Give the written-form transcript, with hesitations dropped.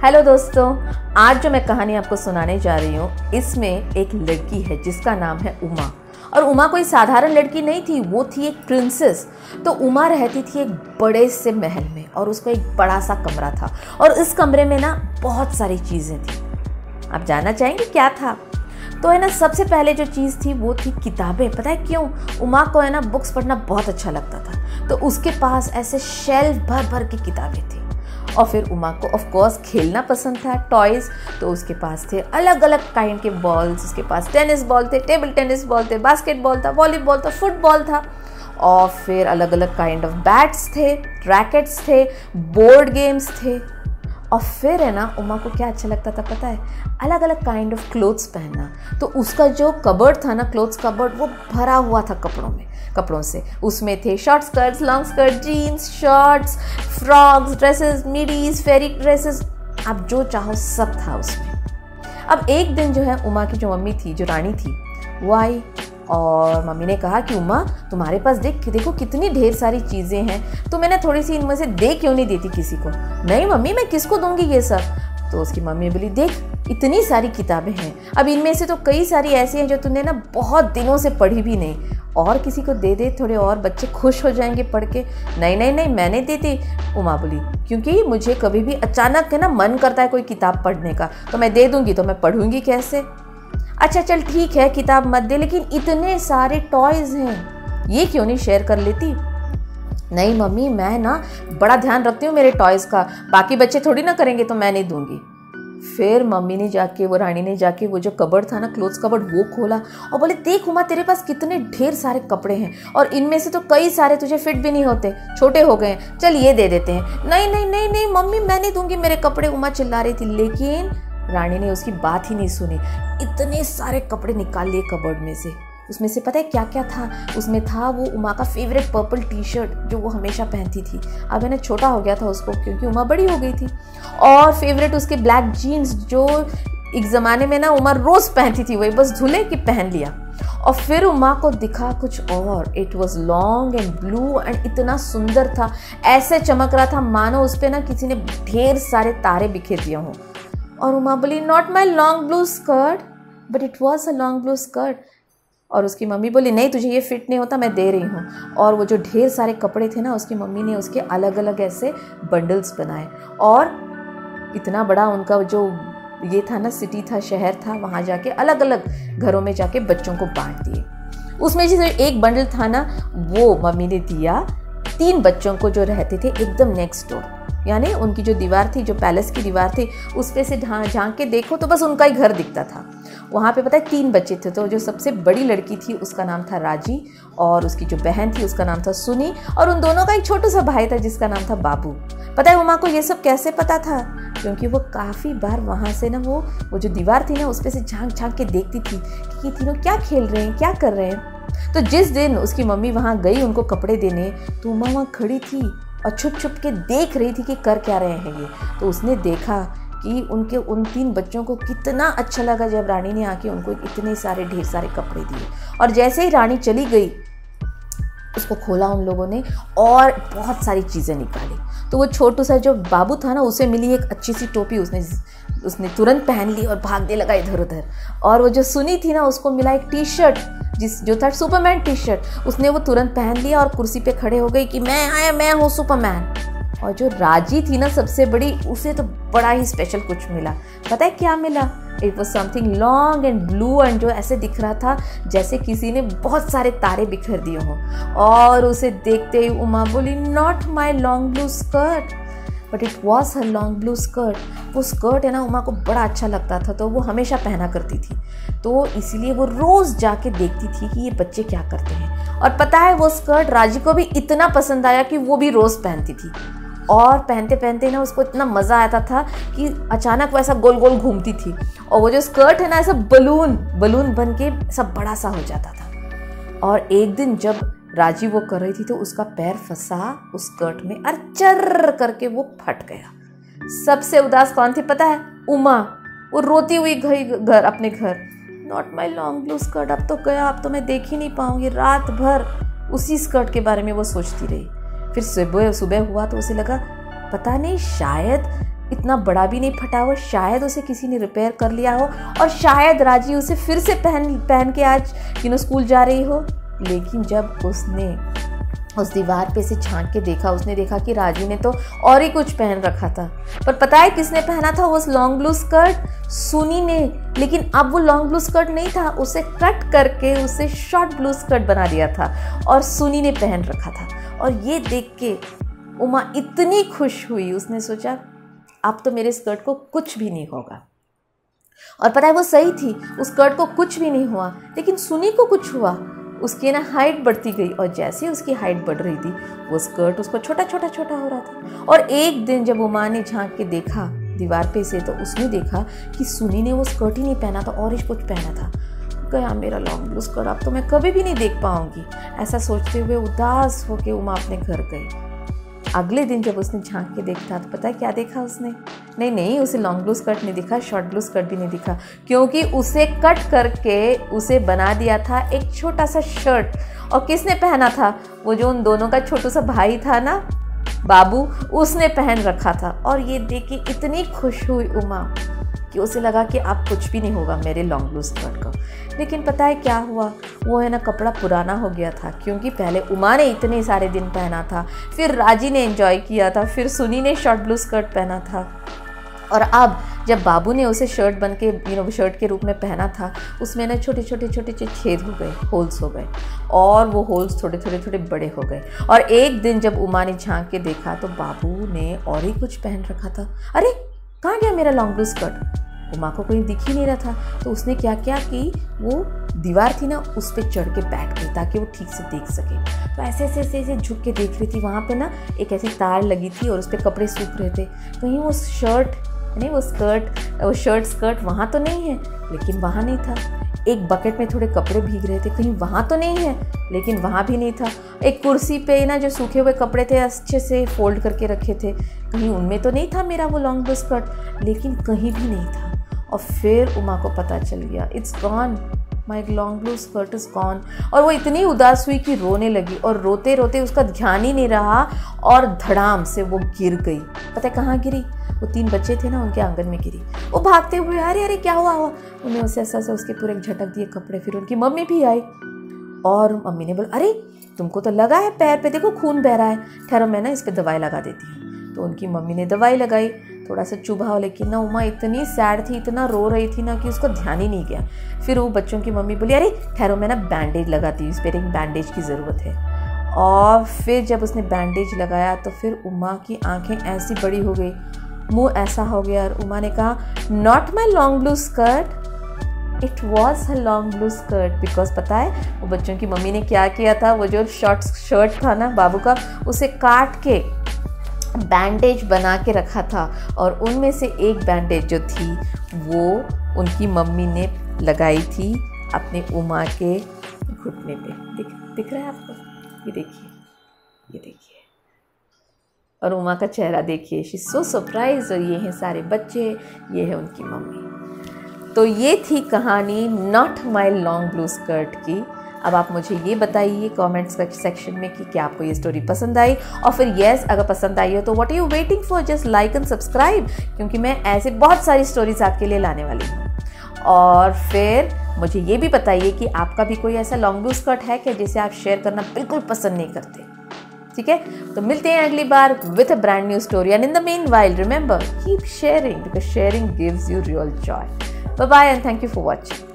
Hello दोस्तों, आज जो मैं कहानी आपको सुनाने जा रही हूँ इसमें एक लड़की है जिसका नाम है उमा। और उमा कोई साधारण लड़की नहीं थी, वो थी एक प्रिंसेस। तो उमा रहती थी एक बड़े से महल में और उसका एक बड़ा सा कमरा था और इस कमरे में ना बहुत सारी चीज़ें थी। आप जानना चाहेंगे क्या था? तो है ना, सबसे पहले जो चीज़ थी वो थी किताबें। पता है क्यों? उमा को है ना बुक्स पढ़ना बहुत अच्छा लगता था, तो उसके पास ऐसे शेल्फ भर भर की किताबें थी। और फिर उमा को ऑफ कोर्स खेलना पसंद था, टॉयज़। तो उसके पास थे अलग अलग काइंड के बॉल्स, उसके पास टेनिस बॉल थे, टेबल टेनिस बॉल थे, बास्केटबॉल था, वॉलीबॉल था, फुटबॉल था। और फिर अलग अलग काइंड ऑफ बैट्स थे, रैकेट्स थे, बोर्ड गेम्स थे। और फिर है ना, उमा को क्या अच्छा लगता था पता है? अलग अलग काइंड ऑफ क्लोथ्स पहनना। तो उसका जो कबर्ड था ना, क्लोथ्स कबर्ड, वो भरा हुआ था कपड़ों से। उसमें थे short skirts, long skirt, jeans, shorts, frocks, dresses, midis, fairy dresses, आप जो चाहो सब था उसमें। अब एक दिन जो है, उमा की जो मम्मी थी, जो रानी थी, वो आई और मम्मी ने कहा कि उमा, तुम्हारे पास देखो कितनी ढेर सारी चीज़ें हैं, तो मैंने थोड़ी सी इनमें से दे क्यों नहीं देती किसी को? नहीं मम्मी, मैं किसको दूंगी ये सब? तो उसकी मम्मी बोली, देख इतनी सारी किताबें हैं, अब इनमें से तो कई सारी ऐसी हैं जो तूने ना बहुत दिनों से पढ़ी भी नहीं, और किसी को दे दे, थोड़े और बच्चे खुश हो जाएंगे पढ़ के। नहीं नहीं नहीं, मैं नहीं देती, उमा बोली, क्योंकि मुझे कभी भी अचानक है ना मन करता है कोई किताब पढ़ने का, तो मैं दे दूंगी तो मैं पढ़ूंगी कैसे? अच्छा चल ठीक है, किताब मत दे, लेकिन इतने सारे टॉयज़ हैं, ये क्यों नहीं शेयर कर लेती? नहीं मम्मी, मैं ना बड़ा ध्यान रखती हूँ मेरे टॉयज़ का, बाकी बच्चे थोड़ी ना करेंगे, तो मैं नहीं दूंगी। फिर मम्मी ने जाके, वो रानी ने जाके वो जो कबर्ड था ना, क्लोथ्स कबर्ड, वो खोला और बोले, देख उमा, तेरे पास कितने ढेर सारे कपड़े हैं और इनमें से तो कई सारे तुझे फिट भी नहीं होते, छोटे हो गए हैं, चल ये दे देते हैं। नहीं नहीं नहीं नहीं मम्मी, मैं नहीं दूंगी मेरे कपड़े, उमा चिल्ला रही थी। लेकिन रानी ने उसकी बात ही नहीं सुनी, इतने सारे कपड़े निकाल लिए कबर्ड में से। उसमें से पता है क्या क्या था? उसमें था वो उमा का फेवरेट पर्पल टी शर्ट जो वो हमेशा पहनती थी। अब है ना, छोटा हो गया था उसको क्योंकि उमा बड़ी हो गई थी। और फेवरेट उसके ब्लैक जीन्स जो एक ज़माने में ना उमा रोज़ पहनती थी, वही बस धुले कि पहन लिया। और फिर उमा को दिखा कुछ और, it was long and blue and इतना सुंदर था, ऐसे चमक रहा था मानो उस पर ना किसी ने ढेर सारे तारे बिखेर दिए हों। और उमा बोली, not my long blue skirt, but it was a long blue skirt. और उसकी मम्मी बोली, नहीं तुझे ये फिट नहीं होता, मैं दे रही हूँ। और वो जो ढेर सारे कपड़े थे ना, उसकी मम्मी ने उसके अलग अलग ऐसे बंडल्स बनाए और इतना बड़ा उनका जो ये था ना, सिटी था, शहर था, वहाँ जाके अलग अलग घरों में जाके बच्चों को बांट दिए। उसमें जैसे एक बंडल था ना, वो मम्मी ने दिया 3 बच्चों को जो रहते थे एकदम नेक्स्ट डोर, यानी उनकी जो दीवार थी, जो पैलेस की दीवार थी, उस पे से झांक के देखो तो बस उनका ही घर दिखता था। वहाँ पे पता है 3 बच्चे थे। तो जो सबसे बड़ी लड़की थी उसका नाम था राजी, और उसकी जो बहन थी उसका नाम था सुनी, और उन दोनों का एक छोटा सा भाई था जिसका नाम था बाबू। पता है उमा को ये सब कैसे पता था? क्योंकि वो काफ़ी बार वहाँ से ना वो जो दीवार थी ना, उस पर से झांक के देखती थी कि ये तीनों क्या खेल रहे हैं, क्या कर रहे हैं। तो जिस दिन उसकी मम्मी वहाँ गई उनको कपड़े देने, तो उमा वहाँ खड़ी थी और छुप छुप के देख रही थी कि कर क्या रहे हैं ये। तो उसने देखा कि उनके उन 3 बच्चों को कितना अच्छा लगा जब रानी ने आके उनको इतने सारे ढेर सारे कपड़े दिए। और जैसे ही रानी चली गई, उसको खोला उन लोगों ने और बहुत सारी चीज़ें निकाली। तो वो छोटू सा जो बाबू था ना, उसे मिली एक अच्छी सी टोपी, उसने तुरंत पहन ली और भागने लगा इधर उधर। और वो जो सुनी थी ना, उसको मिला एक टी शर्ट जो था सुपरमैन टी शर्ट, उसने वो तुरंत पहन लिया और कुर्सी पे खड़े हो गई कि मैं हूँ सुपरमैन। और जो राजी थी ना सबसे बड़ी, उसे तो बड़ा ही स्पेशल कुछ मिला। पता है क्या मिला? It was something long and blue and जो ऐसे दिख रहा था जैसे किसी ने बहुत सारे तारे बिखेर दिए हों। और उसे देखते ही उमा बोली, not my long blue skirt, but it was her long blue skirt. वो स्कर्ट है ना, उमा को बड़ा अच्छा लगता था, तो वो हमेशा पहना करती थी। तो इसीलिए वो रोज़ जाके देखती थी कि ये बच्चे क्या करते हैं। और पता है, वो स्कर्ट राजी को भी इतना पसंद आया कि वो भी रोज़ पहनती थी। और पहनते पहनते ना उसको इतना मज़ा आता था कि अचानक वो ऐसा गोल गोल घूमती थी और वो जो स्कर्ट है ना, ऐसा बलून बन के सब बड़ा सा हो जाता था। और एक दिन जब राजी वो कर रही थी तो उसका पैर फंसा उस स्कर्ट में और चर्र करके वो फट गया। सबसे उदास कौन थी पता है? उमा। वो रोती हुई गई अपने घर, not my long blue skirt, अब तो गया, अब तो मैं देख ही नहीं पाऊंगी। रात भर उसी स्कर्ट के बारे में वो सोचती रही। फिर सुबह हुआ तो उसे लगा, पता नहीं शायद इतना बड़ा भी नहीं फटा हो, शायद उसे किसी ने रिपेयर कर लिया हो और शायद राजी उसे फिर से पहन के आज स्कूल जा रही हो। लेकिन जब उसने उस दीवार पे से झांक के देखा, उसने देखा कि राजी ने तो और ही कुछ पहन रखा था। पर पता है किसने पहना था वो लॉन्ग ब्लू स्कर्ट? सुनी ने। लेकिन अब वो लॉन्ग ब्लू स्कर्ट नहीं था, उसे कट करके उसे शॉर्ट ब्लू स्कर्ट बना दिया था और सुनी ने पहन रखा था। और ये देख के उमा इतनी खुश हुई, उसने सोचा अब तो मेरे स्कर्ट को कुछ भी नहीं होगा। और पता है वो सही थी, उस स्कर्ट को कुछ भी नहीं हुआ, लेकिन सुनी को कुछ हुआ। उसकी ना हाइट बढ़ती गई और जैसे उसकी हाइट बढ़ रही थी वो स्कर्ट उसको छोटा छोटा छोटा हो रहा था। और एक दिन जब उमा ने झांक के देखा दीवार पे से, तो उसने देखा कि सुनी ने वो स्कर्ट ही नहीं पहना था और ही कुछ पहना था। गया मेरा लॉन्ग ब्लू स्कर्ट, अब तो मैं कभी भी नहीं देख पाऊंगी। ऐसा सोचते हुए उदास होकर उमा अपने घर गई। अगले दिन जब उसने झांक के देखा तो पता है क्या देखा उसने? नहीं, उसे लॉन्ग ब्लू स्कर्ट नहीं दिखा, शॉर्ट ब्लू स्कर्ट भी नहीं दिखा, क्योंकि उसे कट करके उसे बना दिया था एक छोटा सा शर्ट। और किसने पहना था? वो जो उन दोनों का छोटा सा भाई था ना, बाबू, उसने पहन रखा था। और ये देख के इतनी खुश हुई उमा कि उसे लगा कि अब कुछ भी नहीं होगा मेरे लॉन्ग ब्लू स्कर्ट का। लेकिन पता है क्या हुआ? वो है ना कपड़ा पुराना हो गया था, क्योंकि पहले उमा ने इतने सारे दिन पहना था, फिर राजी ने एंजॉय किया था, फिर सुनी ने शॉर्ट ब्लू स्कर्ट पहना था। और अब जब बाबू ने उसे शर्ट बन के शर्ट के रूप में पहना था, उसमें ना छोटे छोटे छेद हो गए, होल्स हो गए, और वो होल्स थोड़े थोड़े बड़े हो गए। और एक दिन जब उमा ने झांक के देखा तो बाबू ने और ही कुछ पहन रखा था। अरे कहाँ गया मेरा लॉन्ग ब्लू स्कर्ट? उमा को कोई दिख ही नहीं रहा था। तो उसने क्या किया कि वो दीवार थी ना, उस पर चढ़ के बैठ गई ताकि वो ठीक से देख सके। तो ऐसे झुक के देख रही थी। वहाँ पे ना एक ऐसी तार लगी थी और उस पर कपड़े सूख रहे थे। कहीं वो स्कर्ट वहाँ तो नहीं है, लेकिन वहाँ नहीं था। एक बकेट में थोड़े कपड़े भीग रहे थे, कहीं वहाँ तो नहीं है, लेकिन वहाँ भी नहीं था। एक कुर्सी पे ना जो सूखे हुए कपड़े थे अच्छे से फोल्ड करके रखे थे, कहीं उनमें तो नहीं था मेरा वो लॉन्ग ब्लू स्कर्ट, लेकिन कहीं भी नहीं था। और फिर उमा को पता चल गया, it's gone, my long blue skirt is gone. और वो इतनी उदास हुई कि रोने लगी, और रोते रोते उसका ध्यान ही नहीं रहा और धड़ाम से वो गिर गई। पता है कहाँ गिरी? वो 3 बच्चे थे ना, उनके आंगन में गिरी। वो भागते हुए, अरे क्या हुआ? उन्हें उसे ऐसा उसके पूरे झटक दिए कपड़े। फिर उनकी मम्मी भी आई और मम्मी ने बोला, अरे तुमको तो लगा है पैर पे, देखो खून बह रहा है, ठहरो मैं ना इस पर दवाई लगा देती हूँ। तो उनकी मम्मी ने दवाई लगाई, थोड़ा सा चुभा, लेकिन ना उमा इतनी सैड थी, इतना रो रही थी ना कि उसको ध्यान ही नहीं गया। फिर वो बच्चों की मम्मी बोली, अरे ठहरो मैं ना बैंडेज लगाती हूँ, इस पर एक बैंडेज की ज़रूरत है। और फिर जब उसने बैंडेज लगाया तो फिर उमा की आंखें ऐसी बड़ी हो गई, मुंह ऐसा हो गया, और उमा ने कहा, not my long blue skirt, it was a long blue skirt. Because पता है वो बच्चों की मम्मी ने क्या किया था? वो जो शॉर्ट शर्ट था ना बाबू का, उसे काट के बैंडेज बना के रखा था, और उनमें से एक बैंडेज जो थी वो उनकी मम्मी ने लगाई थी अपने उमा के घुटने पे। दिख रहा है आपको? ये देखिए, और उमा का चेहरा देखिए, शी सो सरप्राइज। और ये हैं सारे बच्चे, ये है उनकी मम्मी। तो ये थी कहानी not my long blue skirt की। अब आप मुझे ये बताइए कमेंट्स सेक्शन में कि क्या आपको ये स्टोरी पसंद आई, और फिर यस अगर पसंद आई हो तो what are you waiting for, just like and subscribe, क्योंकि मैं ऐसे बहुत सारी स्टोरीज आपके लिए लाने वाली हूँ। और फिर मुझे ये भी बताइए कि आपका भी कोई ऐसा लॉन्ग ब्लू स्कर्ट है क्या जिसे आप शेयर करना बिल्कुल पसंद नहीं करते। ठीक है, तो मिलते हैं अगली बार with a brand new story, and in the meanwhile remember keep sharing, because sharing gives you real joy. Bye bye and thank you for watching.